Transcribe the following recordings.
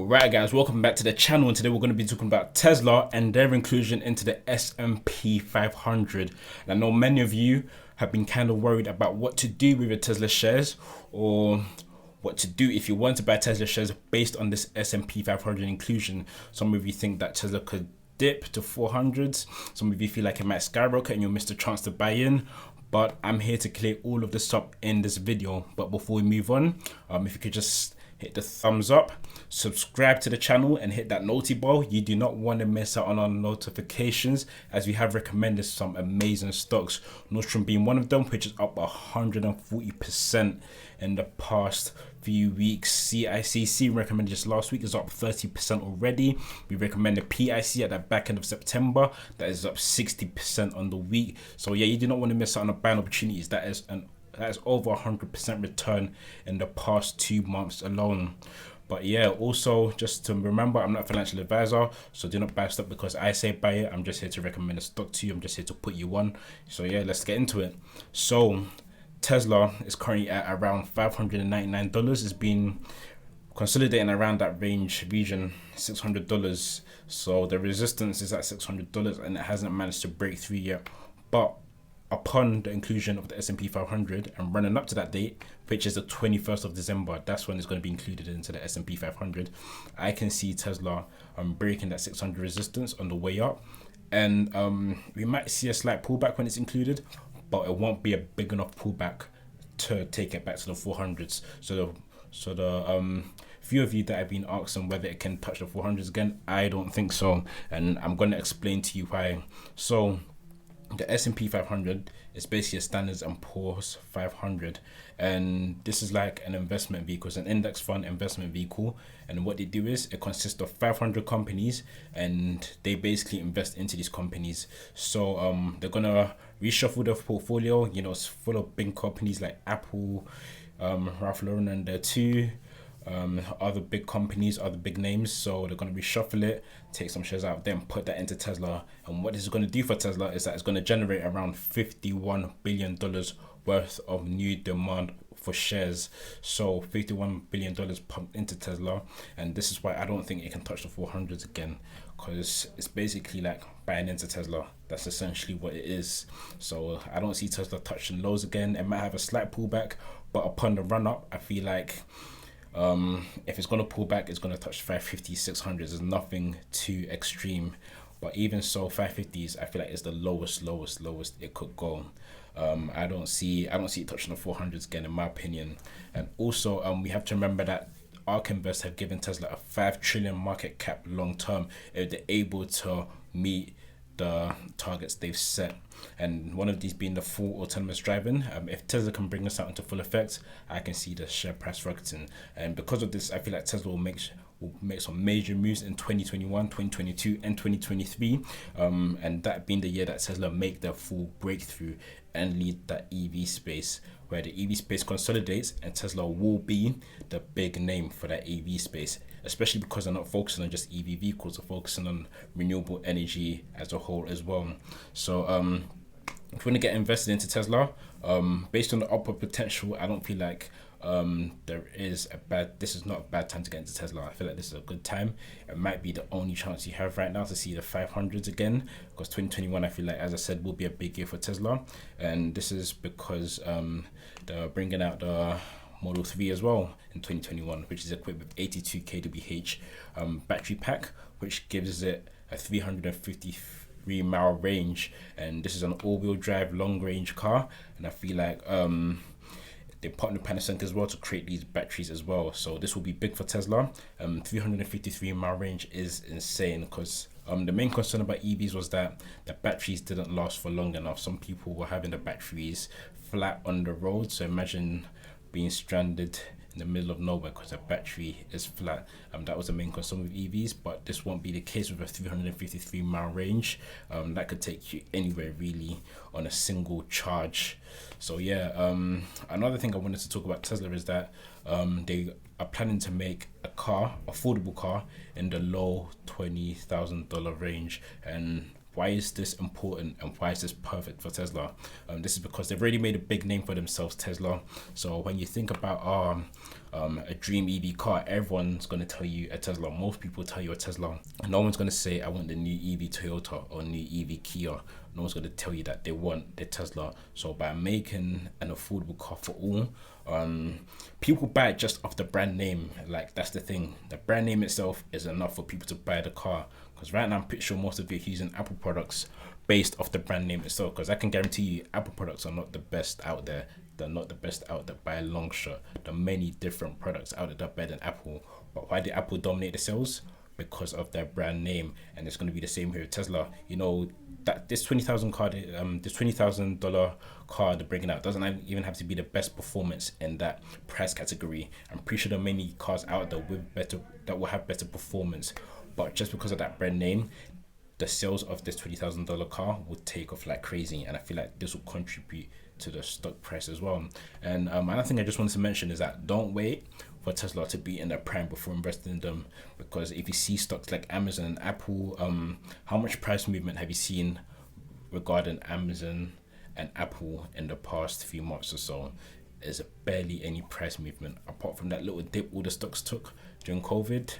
Alright guys, welcome back to the channel, and today we're going to be talking about Tesla and their inclusion into the S&P 500. And I know many of you have been kind of worried about what to do with your Tesla shares, or what to do if you want to buy Tesla shares based on this S&P 500 inclusion. Some of you think that Tesla could dip to 400s, some of you feel like it might skyrocket and you'll miss the chance to buy in. But I'm here to clear all of this up in this video. But before we move on, if you could just hit the thumbs up, subscribe to the channel, and hit that noti bell. You do not want to miss out on our notifications, as we have recommended some amazing stocks, Nordstrom being one of them, which is up 140% in the past few weeks. CIIC recommended just last week is up 30% already. We recommended PIC at the back end of September, that is up 60% on the week. So yeah, you do not want to miss out on the buying opportunities. That is over 100% return in the past 2 months alone. But yeah, also just to remember, I'm not a financial advisor, so do not buy stock because I say buy it. I'm just here to recommend a stock to you. I'm just here to put you on. So yeah, let's get into it. So Tesla is currently at around $599. It's been consolidating around that region, $600. So the resistance is at $600 and it hasn't managed to break through yet. But upon the inclusion of the S&P 500 and running up to that date, which is the 21st of December, that's when it's going to be included into the S&P 500. I can see Tesla breaking that 600 resistance on the way up, and we might see a slight pullback when it's included, but it won't be a big enough pullback to take it back to the 400s. So the few of you that have been asking whether it can touch the 400s again, I don't think so, and I'm going to explain to you why. So the S&P 500 is basically a Standard & Poor's 500, and this is like an investment vehicle. It's an index fund investment vehicle, and what they do is it consists of 500 companies, and they basically invest into these companies. So they're gonna reshuffle their portfolio. You know, it's full of big companies like Apple, Ralph Lauren, and there too. Other big companies, other big names. So they're going to reshuffle it, take some shares out, then put that into Tesla. And what this is going to do for Tesla is that it's going to generate around $51 billion worth of new demand for shares. So $51 billion pumped into Tesla, and this is why I don't think it can touch the 400s again, because it's basically like buying into Tesla. That's essentially what it is. So I don't see Tesla touching lows again. It might have a slight pullback, but upon the run up, I feel like if it's going to pull back, it's going to touch 550, 600s. There's nothing too extreme, but even so, 550s I feel like it's the lowest it could go. I don't see it touching the 400s again, in my opinion. And also we have to remember that ARK Invest have given Tesla a 5 trillion market cap long term if they're able to meet the targets they've set, and one of these being the full autonomous driving. If Tesla can bring this out into full effect, I can see the share price rocketing, and because of this, I feel like Tesla will make some major moves in 2021, 2022, and 2023, and that being the year that Tesla make their full breakthrough and lead that EV space, where the EV space consolidates, and Tesla will be the big name for that EV space, especially because they're not focusing on just EV vehicles, they're focusing on renewable energy as a whole as well. So if you want to get invested into Tesla, based on the upward potential, I don't feel like this is not a bad time to get into Tesla. I feel like this is a good time. It might be the only chance you have right now to see the 500s again, because 2021, I feel like, as I said, will be a big year for Tesla, and this is because they're bringing out the Model 3 as well in 2021, which is equipped with 82 kWh battery pack, which gives it a 353-mile range, and this is an all-wheel drive long-range car. And I feel like they partnered with Panasonic as well to create these batteries as well. So this will be big for Tesla. 353-mile range is insane, because the main concern about EVs was that the batteries didn't last for long enough. Some people were having the batteries flat on the road, so imagine being stranded in the middle of nowhere because the battery is flat. That was the main concern with EVs, but this won't be the case with a 353-mile range. That could take you anywhere really on a single charge. So yeah, another thing I wanted to talk about Tesla is that they are planning to make a affordable car in the low $20,000 range. And why is this important, and why is this perfect for Tesla? This is because they've already made a big name for themselves, Tesla. So when you think about a dream EV car, everyone's going to tell you a Tesla. Most people tell you a Tesla. And no one's going to say, I want the new EV Toyota or new EV Kia. No one's going to tell you that they want the Tesla. So by making an affordable car for all, people buy it just off the brand name. Like, that's the thing. The brand name itself is enough for people to buy the car. Because right now, I'm pretty sure most of you are using Apple products based off the brand name itself. Because I can guarantee you, Apple products are not the best out there. They're not the best out there by a long shot. There are many different products out there that are better than Apple. But why did Apple dominate the sales? Because of their brand name. And it's going to be the same here with Tesla. You know, that this $20,000 car they're bringing out doesn't even have to be the best performance in that price category. I'm pretty sure there are many cars out there with that will have better performance. But just because of that brand name, the sales of this $20,000 car will take off like crazy. And I feel like this will contribute to the stock price as well. And another thing I just wanted to mention is that don't wait for Tesla to be in their prime before investing in them, because if you see stocks like Amazon and Apple, how much price movement have you seen regarding Amazon and Apple in the past few months or so? There's barely any price movement apart from that little dip all the stocks took during COVID.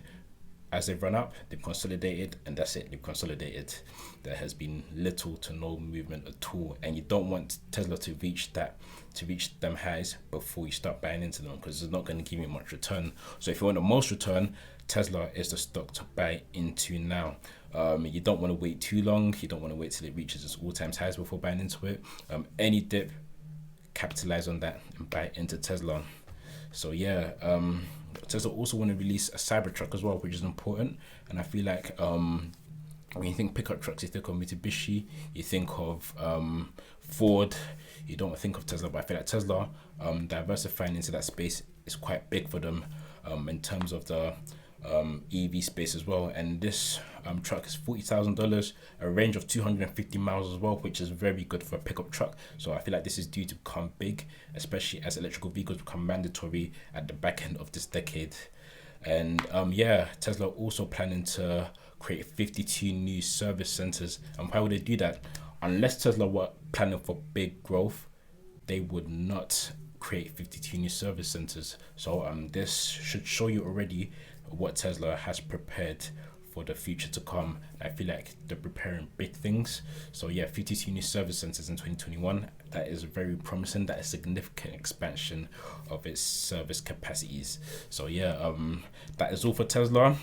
As they've run up, they've consolidated, and that's it. They've consolidated. There has been little to no movement at all, and you don't want Tesla to reach them highs before you start buying into them, because it's not going to give you much return. So if you want the most return, Tesla is the stock to buy into now. You don't want to wait too long. You don't want to wait till it reaches its all-time highs before buying into it. Any dip, capitalize on that and buy into Tesla. So yeah, Tesla also want to release a Cybertruck as well, which is important. And I feel like when you think pickup trucks, you think of Mitsubishi, you think of Ford, you don't think of Tesla. But I feel like Tesla diversifying into that space is quite big for them in terms of the EV space as well. And this truck is $40,000, a range of 250 miles as well, which is very good for a pickup truck. So I feel like this is due to become big, especially as electrical vehicles become mandatory at the back end of this decade. And yeah, Tesla also planning to create 52 new service centers. And why would they do that? Unless Tesla were planning for big growth, they would not create 52 new service centers. So this should show you already what Tesla has prepared for the future to come. I feel like they're preparing big things. So yeah, 52 new service centers in 2021. That is very promising. That is significant expansion of its service capacities. So yeah, that is all for Tesla.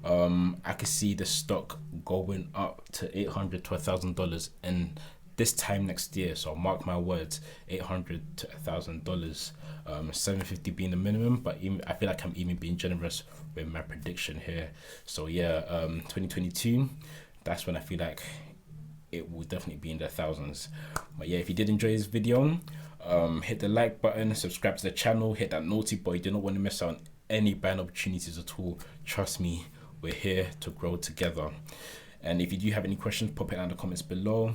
I could see the stock going up to $800 to $1,000 in this time next year. So mark my words, $800 to $1,000. $750 being the minimum, but I feel like I'm even being generous with my prediction here. So yeah, 2022, that's when I feel like it will definitely be in the thousands. But yeah, if you did enjoy this video, hit the like button, subscribe to the channel, hit that naughty bell. You do not want to miss out on any buying opportunities at all. Trust me, we're here to grow together. And if you do have any questions, pop it down in the comments below.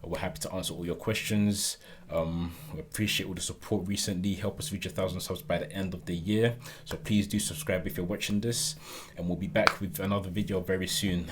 We're happy to answer all your questions. We appreciate all the support recently. Help us reach 1,000 subs by the end of the year. So please do subscribe if you're watching this, and we'll be back with another video very soon.